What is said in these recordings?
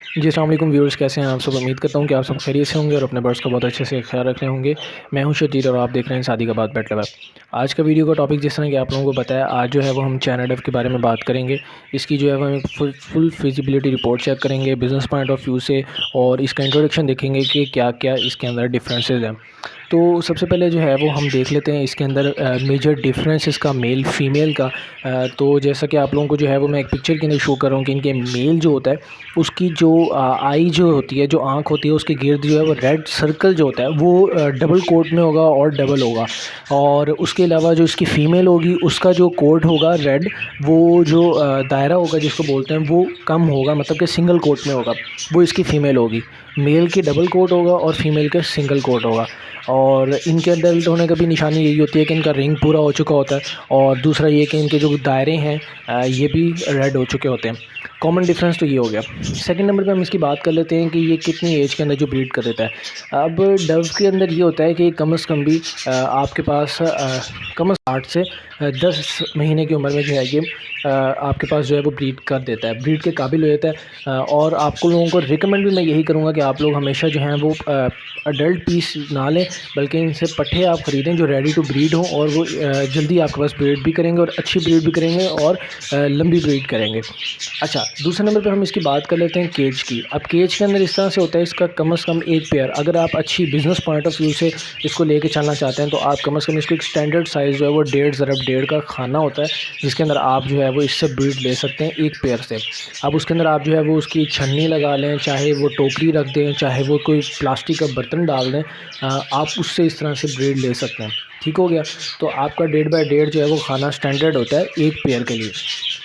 जी अस्सलाम वालेकुम व्यूअर्स, कैसे हैं आप सब। उम्मीद करता हूँ कि आप सब खैरियत से होंगे और अपने बर्ड्स का बहुत अच्छे से ख्याल रख रहे होंगे। मैं हूं शतीर और आप देख रहे हैं शादी का बात बेट लवर। आज का वीडियो का टॉपिक जिस तरह कि आप लोगों को पता है, आज जो है वो हम चाइना डव के बारे में बात करेंगे। इसकी जो है वो हम फुल फिजिबिलिटी रिपोर्ट चेक करेंगे बिज़नेस पॉइंट ऑफ व्यू से, और इसका इंट्रोडक्शन देखेंगे कि क्या क्या इसके अंदर डिफरेंसेस हैं। तो सबसे पहले जो है वो हम देख लेते हैं इसके अंदर मेजर डिफरेंस इसका मेल फीमेल का। तो जैसा कि आप लोगों को जो है वो मैं एक पिक्चर के अंदर शो कर रहा हूँ कि इनके मेल जो होता है उसकी जो आई जो होती है, जो आँख होती है, उसके गिर्द जो है वो रेड सर्कल जो होता है वो डबल कोट में होगा और डबल होगा। और उसके अलावा जो इसकी फ़ीमेल होगी उसका जो कोट होगा रेड, वो जो दायरा होगा जिसको बोलते हैं वो कम होगा, मतलब कि सिंगल कोट में होगा, वो इसकी फ़ीमेल होगी। मेल की डबल कोट होगा और फीमेल का सिंगल कोट होगा। और इनके अडल्ट होने का भी निशानी यही होती है कि इनका रिंग पूरा हो चुका होता है, और दूसरा ये कि इनके जो दायरे हैं ये भी रेड हो चुके होते हैं। कॉमन डिफरेंस तो ये हो गया। सेकंड नंबर पे हम इसकी बात कर लेते हैं कि ये कितनी एज के अंदर जो ब्रीड कर देता है। अब डव के अंदर ये होता है कि कम से कम भी आपके पास कम से 8 से 10 महीने की उम्र में जो है ये आपके पास जो है वो ब्रीड कर देता है, ब्रीड के काबिल हो जाता है। और आपको लोगों को रिकमेंड भी मैं यही करूँगा कि आप लोग हमेशा जो हैं वो अडल्ट पीस ना लें, बल्कि इनसे पट्ठे आप ख़रीदें जो रेडी टू ब्रीड हों, और वो जल्दी आपके पास ब्रीड भी करेंगे और अच्छी ब्रीड भी करेंगे और लंबी ब्रीड करेंगे। अच्छा, दूसरे नंबर पे हम इसकी बात कर लेते हैं केज की। अब केज के अंदर इस तरह से होता है, इसका कम से कम एक पेयर, अगर आप अच्छी बिज़नेस पॉइंट ऑफ व्यू से इसको लेके चलना चाहते हैं तो आप कम से कम इसको एक स्टैंडर्ड साइज़ जो है वो 1.5 ज़रब 1.5 का खाना होता है, जिसके अंदर आप जो है वो इससे ब्रीड ले सकते हैं एक पेयर से। अब उसके अंदर आप जो है वो उसकी छन्नी लगा लें, चाहे वो टोकरी रख दें, चाहे वो कोई प्लास्टिक का बर्तन डाल दें, आप उससे इस तरह से ब्रीड ले सकते हैं। ठीक हो गया। तो आपका 1.5 बाय 1.5 जो है वो खाना स्टैंडर्ड होता है एक पेयर के लिए।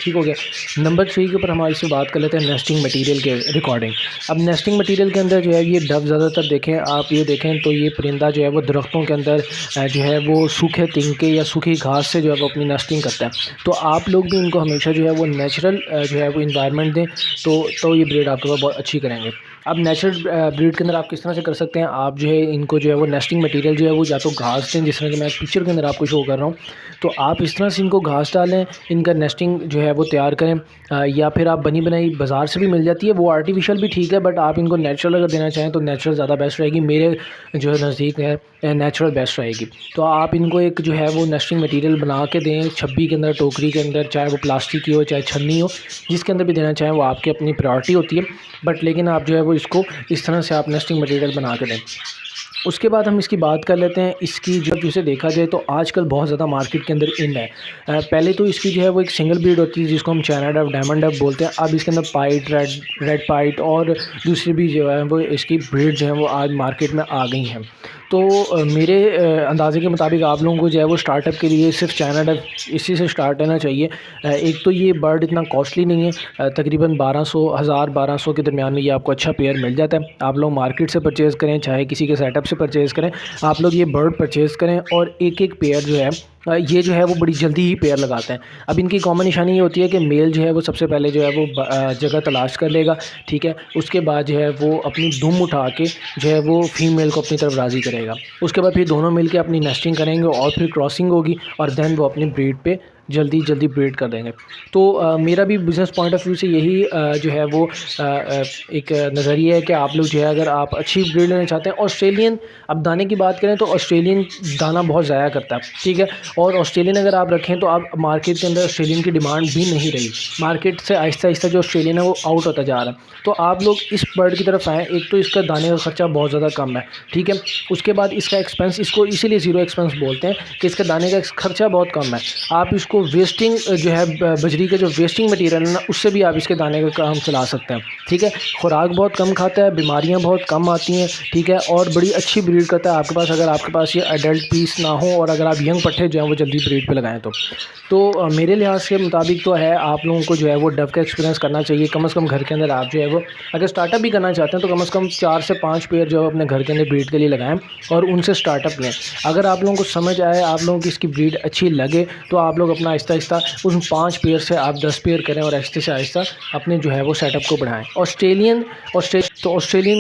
ठीक हो गया। नंबर 3 के ऊपर हमारी से बात कर लेते हैं नेस्टिंग मटेरियल के रिकॉर्डिंग। अब नेस्टिंग मटेरियल के अंदर जो है ये डव ज़्यादातर देखें, आप ये देखें तो ये परिंदा जो है वो दरख्तों के अंदर जो है वो सूखे तिनके या सूखी घास से जो है वो अपनी नेस्टिंग करता है। तो आप लोग भी इनको हमेशा जो है वो नेचुरल जो है वो इन्वायरमेंट दें, तो ये ब्रीड आपके पास बहुत अच्छी करेंगे। अब नेचुरल ब्रीड के अंदर आप किस तरह से कर सकते हैं, आप जो है इनको जो है वो नेस्टिंग मटेरियल जो है वो या तो घास दें, जिस तरह कि मैं पिक्चर के अंदर आपको शो कर रहा हूँ, तो आप इस तरह से इनको घास डालें, इनका नेस्टिंग जो है वो तैयार करें। या फिर आप बनी बनाई बाज़ार से भी मिल जाती है, वो आर्टिफिशियल भी ठीक है, बट आप इनको नेचुरल अगर देना चाहें तो नेचुरल ज़्यादा बेस्ट रहेगी, मेरे जो है नज़दीक है नेचुरल बेस्ट रहेगी। तो आप इनको एक जो है वो नेस्टिंग मटेरियल बना के दें, छब्बी के अंदर, टोकरी के अंदर, चाहे वो प्लास्टिक की हो चाहे छन्नी हो, जिसके अंदर भी देना चाहें वो आपकी अपनी प्रायोरिटी होती है, बट लेकिन आप जो है वो इसको इस तरह से आप नेस्टिंग मटेरियल बना के दें। उसके बाद हम इसकी बात कर लेते हैं इसकी, जब जिसे देखा जाए तो आजकल बहुत ज़्यादा मार्केट के अंदर इन है। पहले तो इसकी जो है वो एक सिंगल ब्रीड होती है जिसको हम चाइना डव, डायमंड डव बोलते हैं। अब इसके अंदर पाइट, रेड पाइट और दूसरी भी जो है वो इसकी ब्रीड जो है वो आज मार्केट में आ गई हैं। तो मेरे अंदाज़े के मुताबिक आप लोगों को जो है वो स्टार्टअप के लिए सिर्फ चाइना डव इसी से स्टार्ट रहना चाहिए। एक तो ये बर्ड इतना कॉस्टली नहीं है, तकरीबन 1200 के दरमियान में ये आपको अच्छा पेयर मिल जाता है। आप लोग मार्केट से परचेज़ करें चाहे किसी के सेटअप से परचेज़ करें, आप लोग ये बर्ड परचेज़ करें और एक एक पेयर जो है ये जो है वो बड़ी जल्दी ही पेयर लगाते हैं। अब इनकी कॉमन निशानी ये होती है कि मेल जो है वो सबसे पहले जो है वो जगह तलाश कर लेगा, ठीक है। उसके बाद जो है वो अपनी दुम उठा के जो है वो फीमेल को अपनी तरफ राज़ी करेगा। उसके बाद फिर दोनों मिल के अपनी नेस्टिंग करेंगे और फिर क्रॉसिंग होगी, और देन वो अपनी ब्रीड पे जल्दी जल्दी ब्रीड कर देंगे। तो मेरा भी बिज़नेस पॉइंट ऑफ व्यू से यही जो है वो एक नज़रिया है कि आप लोग जो है अगर आप अच्छी ब्रीड लेना चाहते हैं, ऑस्ट्रेलियन, अब दाने की बात करें तो ऑस्ट्रेलियन दाना बहुत ज़ाया करता है, ठीक है। और ऑस्ट्रेलियन अगर आप रखें तो आप मार्केट के अंदर ऑस्ट्रेलियन की डिमांड भी नहीं रही, मार्केट से आहिस्ता आहिस्ता जो ऑस्ट्रेलियन है वो आउट होता जा रहा है। तो आप लोग इस बर्ड की तरफ आएँ। एक तो इसका दाने का ख़र्चा बहुत ज़्यादा कम है, ठीक है। उसके बाद इसका एक्सपेंस, इसको इसीलिए ज़ीरो एक्सपेंस बोलते हैं कि इसका दाने का खर्चा बहुत कम है। आप इसको वेस्टिंग जो है बजरी का जो वेस्टिंग मटेरियल है ना, उससे भी आप इसके दाने का काम चला सकते हैं, ठीक है। खुराक बहुत कम खाता है, बीमारियां बहुत कम आती हैं, ठीक है, और बड़ी अच्छी ब्रीड करता है आपके पास, अगर आपके पास ये अडल्ट पीस ना हो और अगर आप यंग पट्ठे जो हैं वो जल्दी ब्रीड पे लगाएं तो मेरे लिहाज के मुताबिक तो है आप लोगों को जो है वो डव का एक्सपीरियंस करना चाहिए। कम से कम घर के अंदर आप जो है वो अगर स्टार्टअप भी करना चाहते हैं तो कम से कम 4 से 5 पेयर जो है अपने घर के अंदर ब्रीड के लिए लगाएं और उनसे स्टार्टअप लें। अगर आप लोगों को समझ आए, आप लोगों की इसकी ब्रीड अच्छी लगे, तो आप लोग अपने अपना आहिस्ता आहिस्ता उन 5 पेयर से आप 10 पेयर करें और आहिस्ते से आहिस्ता अपने जो है वो सेटअप को बढ़ाएं। ऑस्ट्रेलियन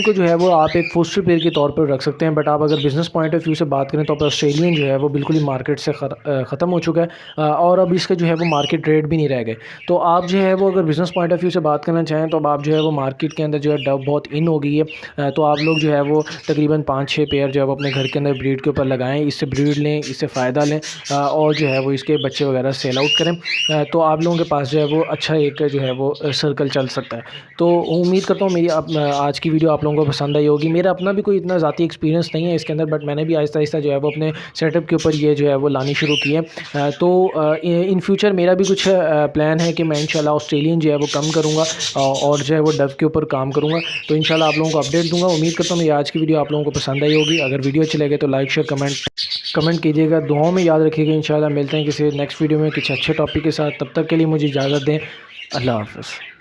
को जो है वो आप एक फोस्टर पेयर के तौर पर रख सकते हैं, बट आप अगर बिज़नेस पॉइंट ऑफ व्यू से बात करें तो ऑस्ट्रेलियन जो है वो बिल्कुल ही मार्केट से ख़त्म हो चुका है और अब इसका जो है वो मार्केट रेट भी नहीं रह गए। तो आप जो है वो अगर बिज़नेस पॉइंट ऑफ व्यू से बात करना चाहें तो अब आप जो है वो मार्केट के अंदर जो है डव बहुत इन हो गई है। तो आप लोग जो है वो तकरीबन 5-6 पेयर जो है वो अपने घर के अंदर ब्रीड के ऊपर लगाएं, इससे ब्रीड लें, इससे फ़ायदा लें और जो है वो इसके बच्चे वगैरह सेल आउट करें। तो आप लोगों के पास जो है वो अच्छा एक जो है वो सर्कल चल सकता है। तो उम्मीद करता हूँ मेरी आज की वीडियो आप लोगों को पसंद आई होगी। मेरा अपना भी कोई इतना ज़ाती एक्सपीरियंस नहीं है इसके अंदर, बट मैंने भी आहिस्ता आहिस्ता जो है वो अपने सेटअप के ऊपर ये जो है वो लानी शुरू की है। तो इन फ्यूचर मेरा भी कुछ प्लान है कि मैं इंशाल्लाह ऑस्ट्रेलियन जो है वो कम करूँगा और जो है वो डव के ऊपर काम करूँगा। तो इंशाल्लाह आप लोगों को अपडेट दूंगा। उम्मीद करता हूँ मेरी आज की वीडियो आप लोगों को पसंद आई होगी। अगर वीडियो अच्छी लगे तो लाइक शेयर कमेंट कीजिएगा, दुआओं में याद रखिएगा। इंशाल्लाह मिलते हैं किसी नेक्स्ट वीडियो में किसी अच्छे टॉपिक के साथ। तब तक के लिए मुझे इजाज़त दें। अल्लाह हाफ़िज़।